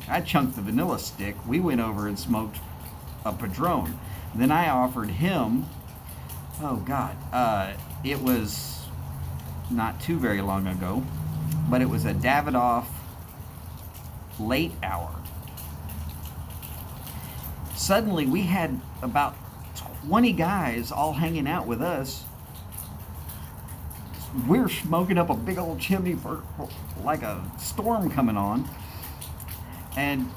I chunked the vanilla stick. We went over and smoked a Padron. Then I offered him, oh God, it was not too very long ago, but it was a Davidoff late hour. Suddenly we had about 20 guys all hanging out with us. We're smoking up a big old chimney for like a storm coming on. And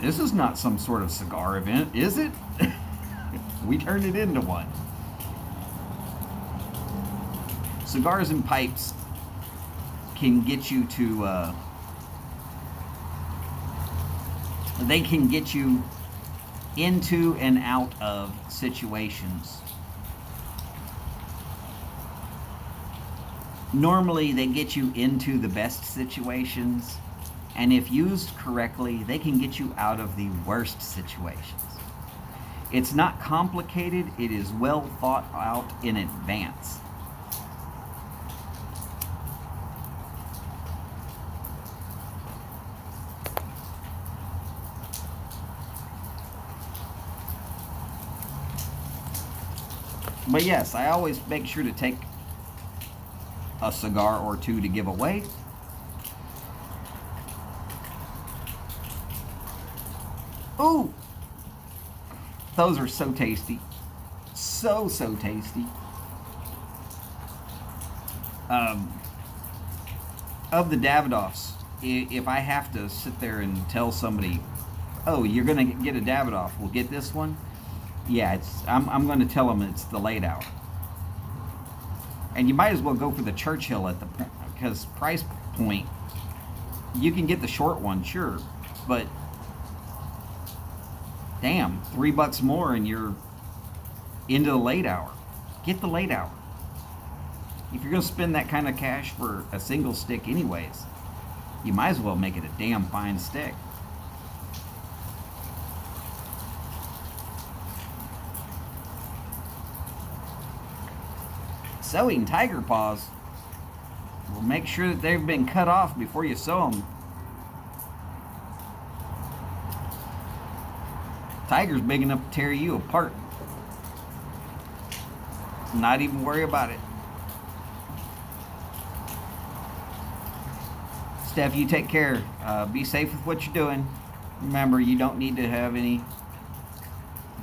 this is not some sort of cigar event, is it? We turned it into one. Cigars and pipes can get you to, they can get you into and out of situations. Normally, they get you into the best situations, and if used correctly, they can get you out of the worst situations. It's not complicated, it is well thought out in advance. But yes, I always make sure to take a cigar or two to give away. Ooh! Those are so tasty. So tasty. Of the Davidoffs, if I have to sit there and tell somebody, oh, you're going to get a Davidoff, well, get this one. Yeah, I'm going to tell them it's the late hour. And you might as well go for the Churchill because price point, you can get the short one, sure, but damn, $3 more and you're into the late hour. Get the late hour. If you're going to spend that kind of cash for a single stick anyways, you might as well make it a damn fine stick. Sewing tiger paws, well, make sure that they've been cut off before you sew them. Tiger's big enough to tear you apart. Not even worry about it. Steph, you take care. Be safe with what you're doing. Remember, you don't need to have any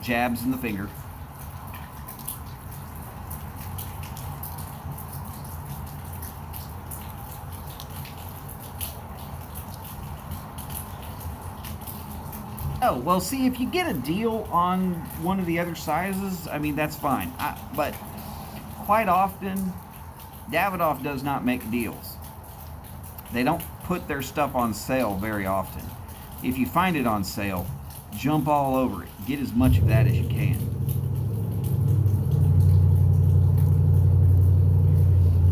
jabs in the finger. Oh, well, see, if you get a deal on one of the other sizes, I mean, that's fine. But quite often, Davidoff does not make deals. They don't put their stuff on sale very often. If you find it on sale, jump all over it. Get as much of that as you can.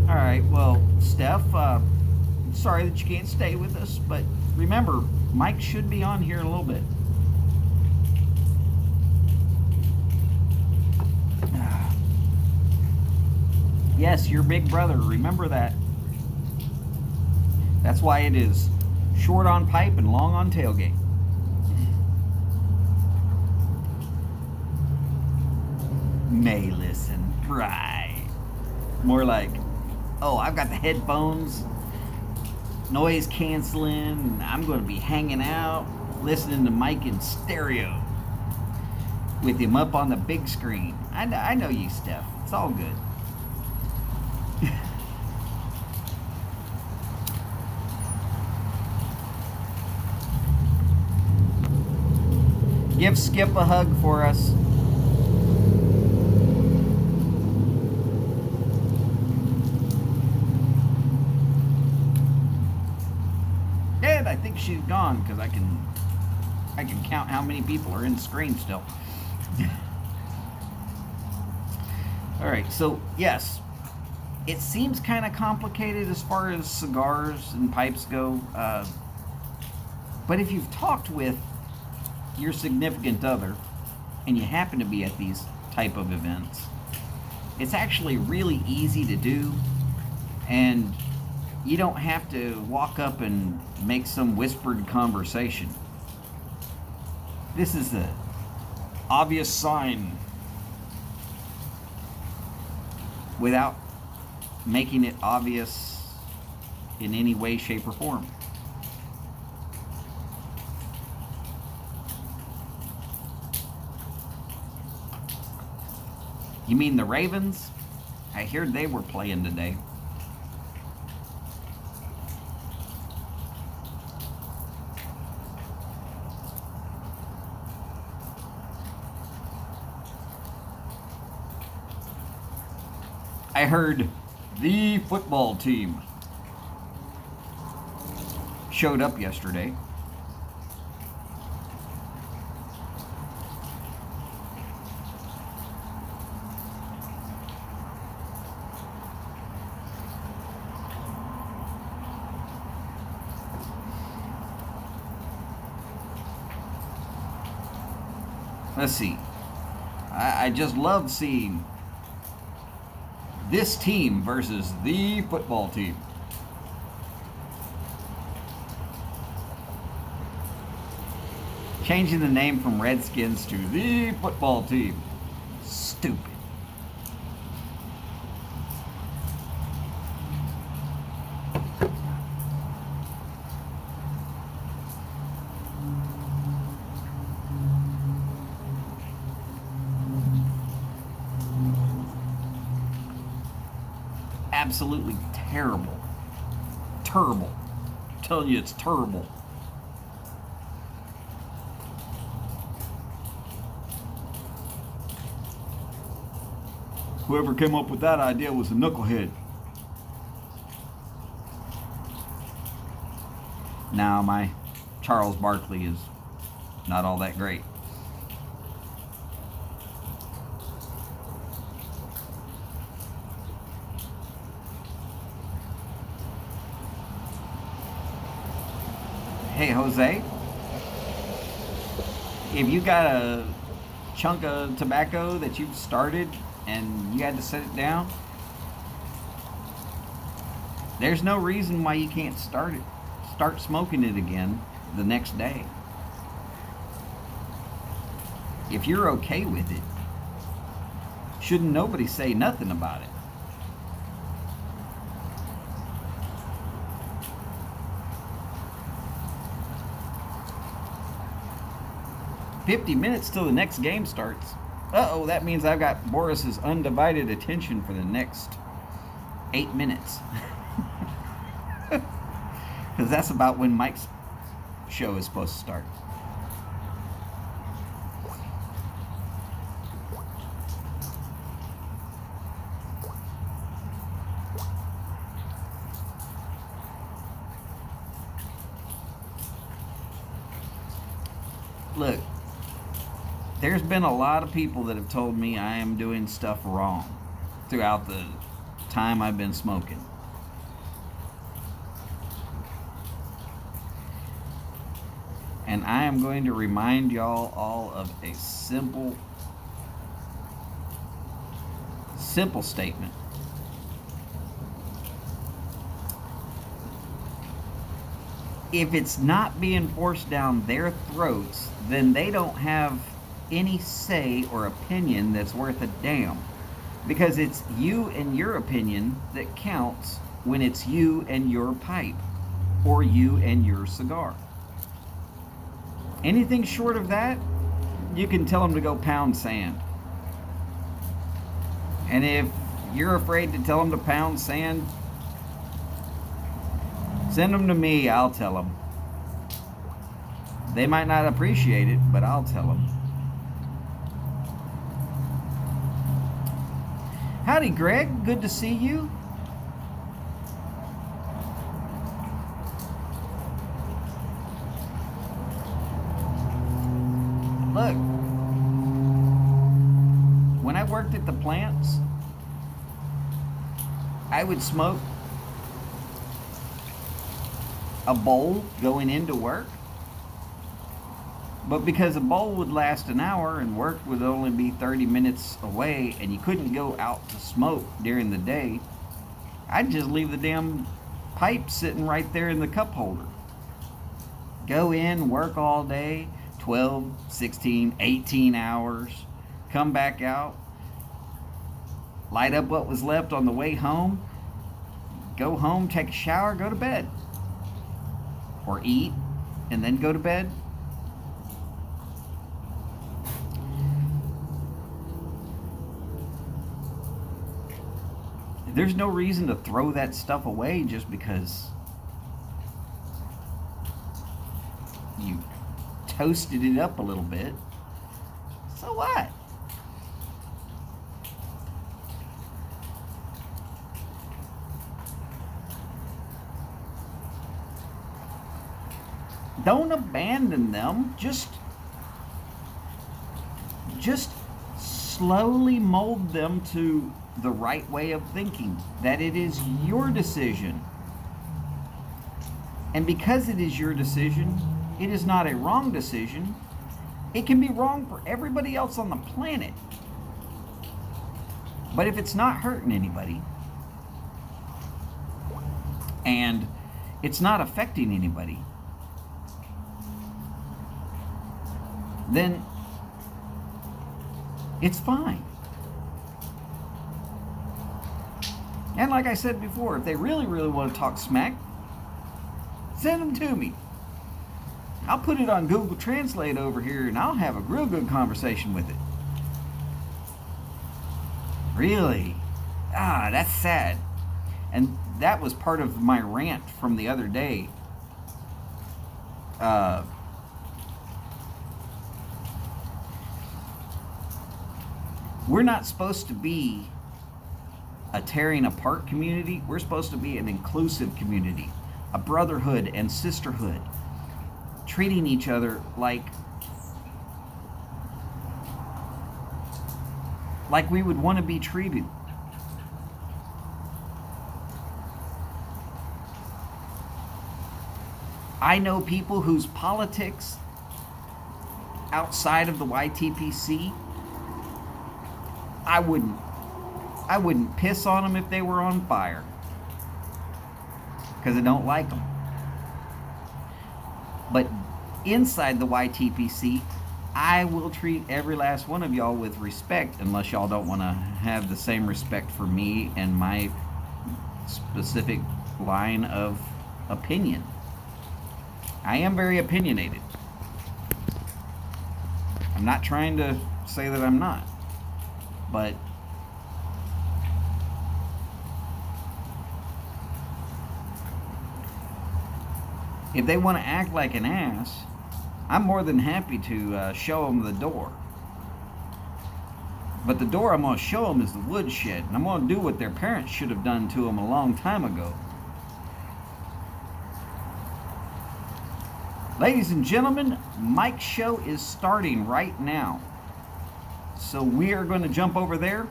All right, well, Steph, sorry that you can't stay with us, but remember, Mike should be on here in a little bit. Yes, your big brother. Remember that. That's why it is short on pipe and long on tailgate. May listen. Right. More like, oh, I've got the headphones, noise canceling. I'm going to be hanging out, listening to Mike in stereo with him up on the big screen. I know you, Steph. It's all good. Give Skip a hug for us. And I think she's gone because I can count how many people are in the screen still. All right, so yes, it seems kind of complicated as far as cigars and pipes go. But if you've talked with your significant other and you happen to be at these type of events, it's actually really easy to do, and you don't have to walk up and make some whispered conversation. This is the obvious sign without making it obvious in any way, shape, or form. You mean the Ravens? I heard they were playing today. I heard the football team showed up yesterday. Let's see. I just love seeing this team versus the football team. Changing the name from Redskins to the football team. Stupid. Absolutely terrible. Terrible. I'm telling you, it's terrible. Whoever came up with that idea was a knucklehead. Now, my Charles Barkley is not all that great. Hey, Jose, if you got a chunk of tobacco that you've started and you had to set it down, there's no reason why you can't start smoking it again the next day. If you're okay with it, shouldn't nobody say nothing about it? "50 minutes till the next game starts." Uh-oh, that means I've got Boris's undivided attention for the next 8 minutes. Because that's about when Mike's show is supposed to start. Look, there's been a lot of people that have told me I am doing stuff wrong throughout the time I've been smoking. And I am going to remind y'all all of a simple statement. if it's not being forced down their throats, then they don't have any say or opinion that's worth a damn. Because it's you and your opinion that counts when it's you and your pipe or you and your cigar. Anything short of that, you can tell them to go pound sand. And if you're afraid to tell them to pound sand, send them to me, I'll tell them. They might not appreciate it, but I'll tell them. Howdy, Greg. Good to see you. Look, when I worked at the plants, I would smoke a bowl going into work. But because a bowl would last an hour and work would only be 30 minutes away and you couldn't go out to smoke during the day, I'd just leave the damn pipe sitting right there in the cup holder. Go in, work all day, 12, 16, 18 hours, come back out, light up what was left on the way home, go home, take a shower, go to bed. Or eat and then go to bed. There's no reason to throw that stuff away just because you toasted it up a little bit. So what? Don't abandon them. Just slowly mold them to the right way of thinking, that it is your decision. And because it is your decision, it is not a wrong decision. It can be wrong for everybody else on the planet. But if it's not hurting anybody, and it's not affecting anybody, then it's fine. And like I said before, if they really, really want to talk smack, send them to me. I'll put it on Google Translate over here and I'll have a real good conversation with it. Really? Ah, that's sad. And that was part of my rant from the other day. We're not supposed to be a tearing apart community. We're supposed to be an inclusive community, a brotherhood and sisterhood, treating each other like we would want to be treated. I know people whose politics outside of the YTPC, I wouldn't piss on them if they were on fire, because I don't like them. But inside the YTPC, I will treat every last one of y'all with respect, unless y'all don't want to have the same respect for me and my specific line of opinion. I am very opinionated. I'm not trying to say that I'm not, but if they want to act like an ass, I'm more than happy to show them the door. But the door I'm going to show them is the woodshed, and I'm going to do what their parents should have done to them a long time ago. Ladies and gentlemen, Mike's show is starting right now. So we are going to jump over there.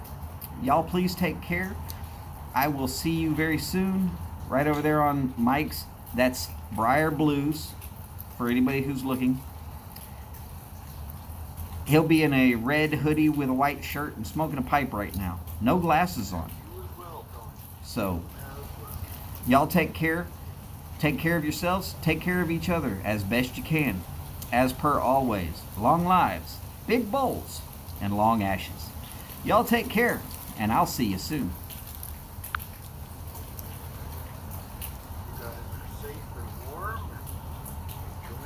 Y'all please take care. I will see you very soon. Right over there on Mike's. That's Briar Blues, for anybody who's looking. He'll be in a red hoodie with a white shirt and smoking a pipe right now. No glasses on. So, y'all take care. Take care of yourselves, take care of each other as best you can. As per always, long lives, big bowls, and long ashes. Y'all take care, and I'll see you soon.